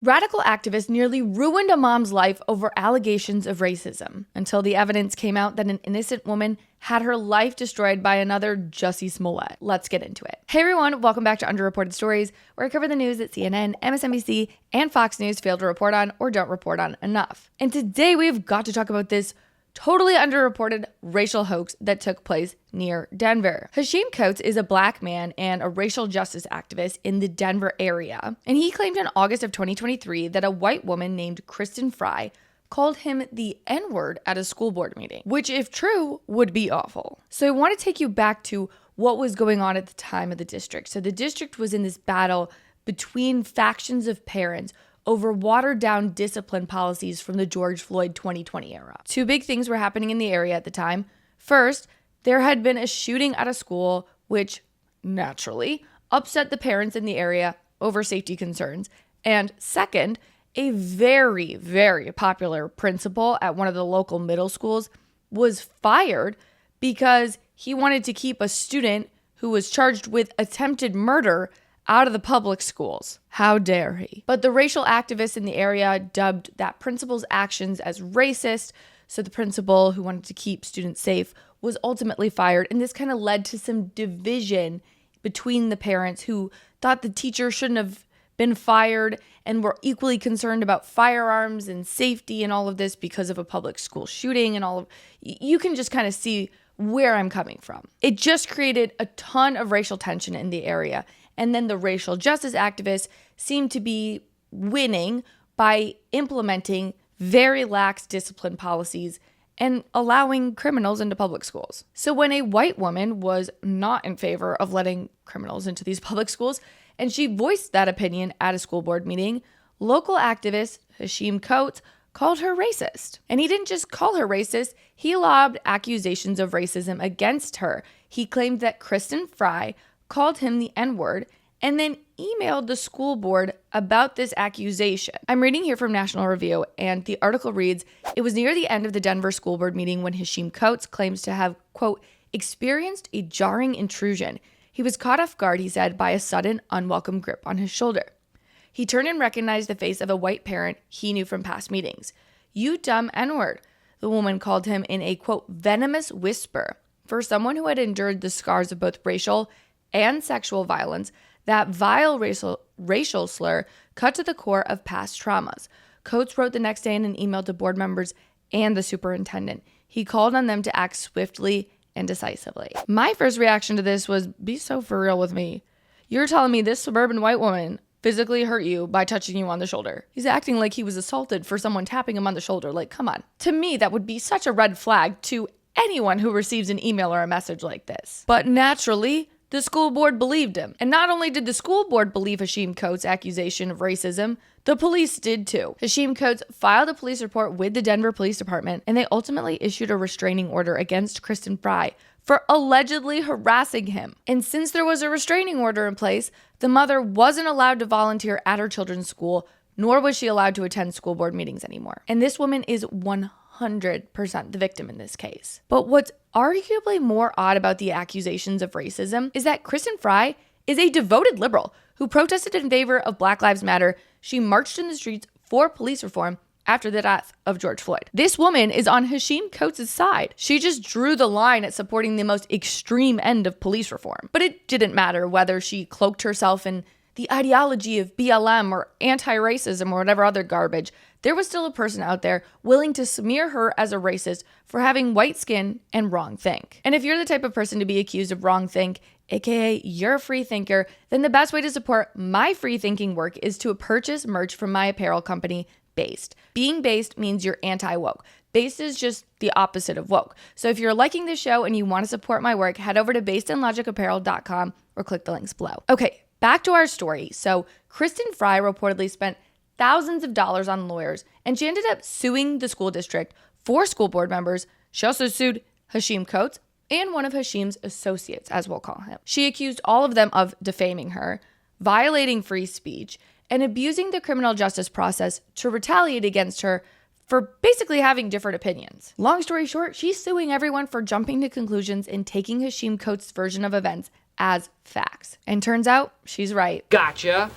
Radical activists nearly ruined a mom's life over allegations of racism until the evidence came out that an innocent woman had her life destroyed by another Jussie Smollett. Let's get into it. Hey everyone, welcome back to Underreported Stories, where I cover the news that CNN, MSNBC, and Fox News fail to report on or don't report on enough. And today we've got to talk about this totally underreported racial hoax that took place near Denver. Hashim Coates is a black man and a racial justice activist in the Denver area, and he claimed in August of 2023 that a white woman named Kristen Fry called him the N-word at a school board meeting, which, if true, would be awful. So I want to take you back to what was going on at the time of the district. So the district was in this battle between factions of parents over watered-down discipline policies from the George Floyd 2020 era. Two big things were happening in the area at the time. First, there had been a shooting at a school, which naturally upset the parents in the area over safety concerns. And second, a very, very popular principal at one of the local middle schools was fired because he wanted to keep a student who was charged with attempted murder out of the public schools. How dare he? But the racial activists in the area dubbed that principal's actions as racist, so the principal, who wanted to keep students safe, was ultimately fired, and this kind of led to some division between the parents who thought the teacher shouldn't have been fired and were equally concerned about firearms and safety and all of this because of a public school shooting and all of... You can just kind of see where I'm coming from. It just created a ton of racial tension in the area. And then the racial justice activists seem to be winning by implementing very lax discipline policies and allowing criminals into public schools. So when a white woman was not in favor of letting criminals into these public schools, and she voiced that opinion at a school board meeting, local activist Hashim Coates called her racist. And he didn't just call her racist, he lobbed accusations of racism against her. He claimed that Kristen Fry called him the N-word, and then emailed the school board about this accusation. I'm reading here from National Review, and the article reads, "It was near the end of the Denver school board meeting when Hashim Coates claims to have, quote, experienced a jarring intrusion. He was caught off guard, he said, by a sudden, unwelcome grip on his shoulder. He turned and recognized the face of a white parent he knew from past meetings. You dumb N-word," the woman called him in a, quote, venomous whisper. For someone who had endured the scars of both racial and sexual violence, that vile racial slur cut to the core of past traumas. Coates wrote the next day in an email to board members and the superintendent. He called on them to act swiftly and decisively. My first reaction to this was, be so for real with me. You're telling me this suburban white woman physically hurt you by touching you on the shoulder. He's acting like he was assaulted for someone tapping him on the shoulder. Like, come on. To me, that would be such a red flag to anyone who receives an email or a message like this. But naturally, the school board believed him. And not only did the school board believe Hashim Coates' accusation of racism, the police did too. Hashim Coates filed a police report with the Denver Police Department, and they ultimately issued a restraining order against Kristen Fry for allegedly harassing him. And since there was a restraining order in place, the mother wasn't allowed to volunteer at her children's school, nor was she allowed to attend school board meetings anymore. And this woman is 100% the victim in this case. But what's arguably more odd about the accusations of racism is that Kristen Fry is a devoted liberal who protested in favor of Black Lives Matter. She marched in the streets for police reform after the death of George Floyd. This woman is on Hashim Coates' side. She just drew the line at supporting the most extreme end of police reform. But it didn't matter whether she cloaked herself in the ideology of BLM or anti-racism or whatever other garbage. There was still a person out there willing to smear her as a racist for having white skin and wrong think. And if you're the type of person to be accused of wrong think, aka you're a free thinker, then the best way to support my free thinking work is to purchase merch from my apparel company, BASED. Being based means you're anti-woke. Based is just the opposite of woke. So if you're liking this show and you want to support my work, head over to basedandlogicapparel.com or click the links below. Okay, back to our story. So Kristen Fry reportedly spent thousands of dollars on lawyers, and she ended up suing the school district for school board members. She also sued Hashim Coates and one of Hashim's associates, as we'll call him. She accused all of them of defaming her, violating free speech, and abusing the criminal justice process to retaliate against her for basically having different opinions. Long story short, she's suing everyone for jumping to conclusions and taking Hashim Coates' version of events as facts. And turns out she's right. Gotcha.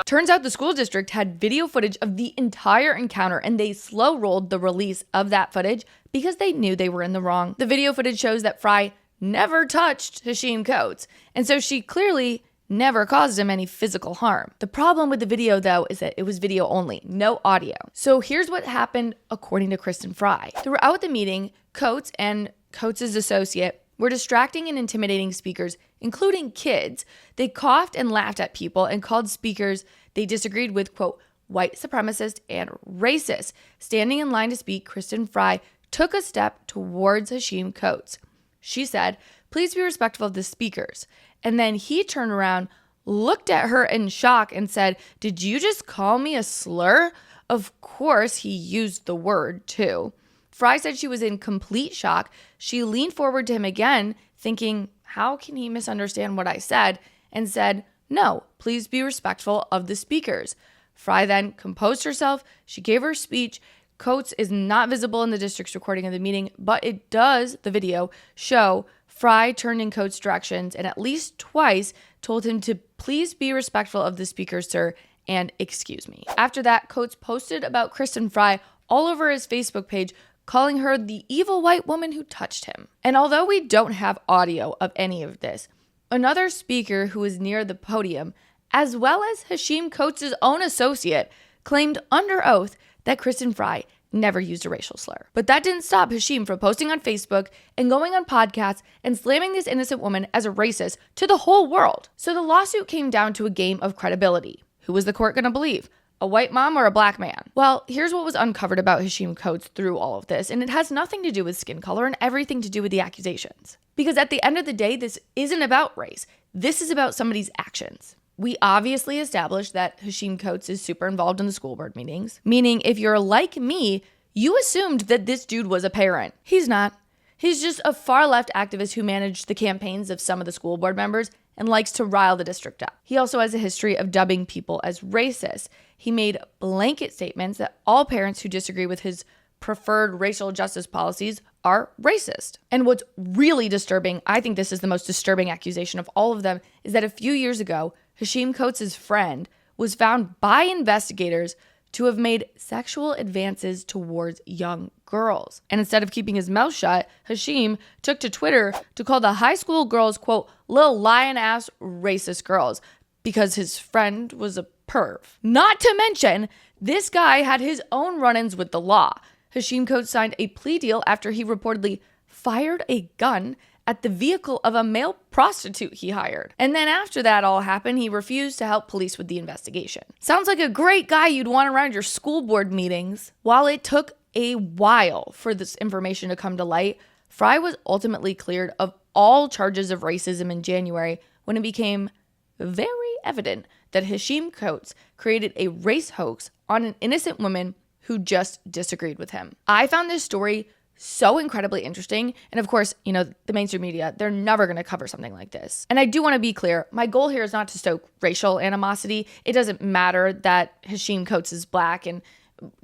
Turns out the school district had video footage of the entire encounter, and they slow rolled the release of that footage because they knew they were in the wrong. The video footage shows that Fry never touched Hashim Coates, and so she clearly never caused him any physical harm. The problem with the video, though, is that it was video only, no audio. So here's what happened according to Kristen Fry. Throughout the meeting, Coates and Coates' associate were distracting and intimidating speakers, including kids. They coughed and laughed at people and called speakers they disagreed with, quote, white supremacist and racist. Standing in line to speak, Kristen Fry took a step towards Hashim Coates. She said, please be respectful of the speakers. And then he turned around, looked at her in shock and said, did you just call me a slur? Of course, he used the word too. Fry said she was in complete shock. She leaned forward to him again, thinking, how can he misunderstand what I said? And said, no, please be respectful of the speakers. Fry then composed herself. She gave her speech. Coates is not visible in the district's recording of the meeting, but it does, the video, show Fry turned in Coates' directions and at least twice told him to please be respectful of the speakers, sir, and excuse me. After that, Coates posted about Kristen Fry all over his Facebook page, calling her the evil white woman who touched him. And although we don't have audio of any of this, another speaker who was near the podium, as well as Hashim Coates' own associate, claimed under oath that Kristen Fry never used a racial slur. But that didn't stop Hashim from posting on Facebook and going on podcasts and slamming this innocent woman as a racist to the whole world. So the lawsuit came down to a game of credibility. Who was the court going to believe? A white mom or a black man? Well, here's what was uncovered about Hashim Coates through all of this, and it has nothing to do with skin color and everything to do with the accusations. Because at the end of the day, this isn't about race. This is about somebody's actions. We obviously established that Hashim Coates is super involved in the school board meetings, meaning if you're like me, you assumed that this dude was a parent. He's not. He's just a far-left activist who managed the campaigns of some of the school board members and likes to rile the district up. He also has a history of dubbing people as racist. He made blanket statements that all parents who disagree with his preferred racial justice policies are racist. And what's really disturbing, I think this is the most disturbing accusation of all of them, is that a few years ago, Hashim Coates' friend was found by investigators to have made sexual advances towards young girls. And instead of keeping his mouth shut, Hashim took to Twitter to call the high school girls, quote, little lion-ass racist girls, because his friend was a perv. Not to mention, this guy had his own run-ins with the law. Hashim Coates signed a plea deal after he reportedly fired a gun at the vehicle of a male prostitute he hired. And then after that all happened, he refused to help police with the investigation. Sounds like a great guy you'd want around your school board meetings. While it took a while for this information to come to light, Fry was ultimately cleared of all charges of racism in January when it became very evident that Hashim Coates created a race hoax on an innocent woman who just disagreed with him. I found this story so incredibly interesting. And of course, you know, the mainstream media, they're never going to cover something like this. And I do want to be clear. My goal here is not to stoke racial animosity. It doesn't matter that Hashim Coates is black and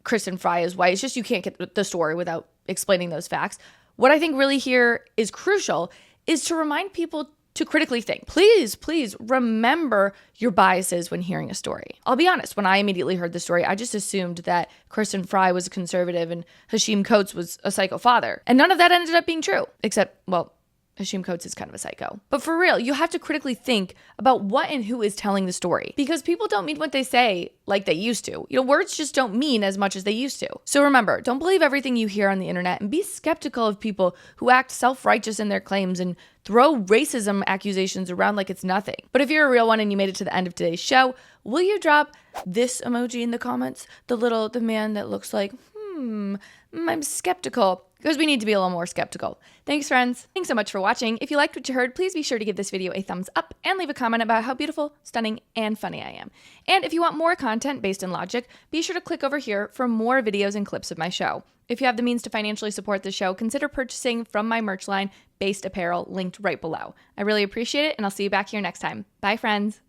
Kristen Fry is white. It's just you can't get the story without explaining those facts. What I think really here is crucial is to remind people to critically think. Please, please remember your biases when hearing a story. I'll be honest, when I immediately heard the story, I just assumed that Kristen Fry was a conservative and Hashim Coates was a psycho father. And none of that ended up being true, except, well, Hashim Coates is kind of a psycho. But for real, you have to critically think about what and who is telling the story, because people don't mean what they say like they used to. You know, words just don't mean as much as they used to. So remember, don't believe everything you hear on the internet and be skeptical of people who act self-righteous in their claims and throw racism accusations around like it's nothing. But if you're a real one and you made it to the end of today's show, will you drop this emoji in the comments? The man that looks like, I'm skeptical. Because we need to be a little more skeptical. Thanks, friends. Thanks so much for watching. If you liked what you heard, please be sure to give this video a thumbs up and leave a comment about how beautiful, stunning, and funny I am. And if you want more content based in logic, be sure to click over here for more videos and clips of my show. If you have the means to financially support the show, consider purchasing from my merch line, BASED Apparel, linked right below. I really appreciate it, and I'll see you back here next time. Bye, friends.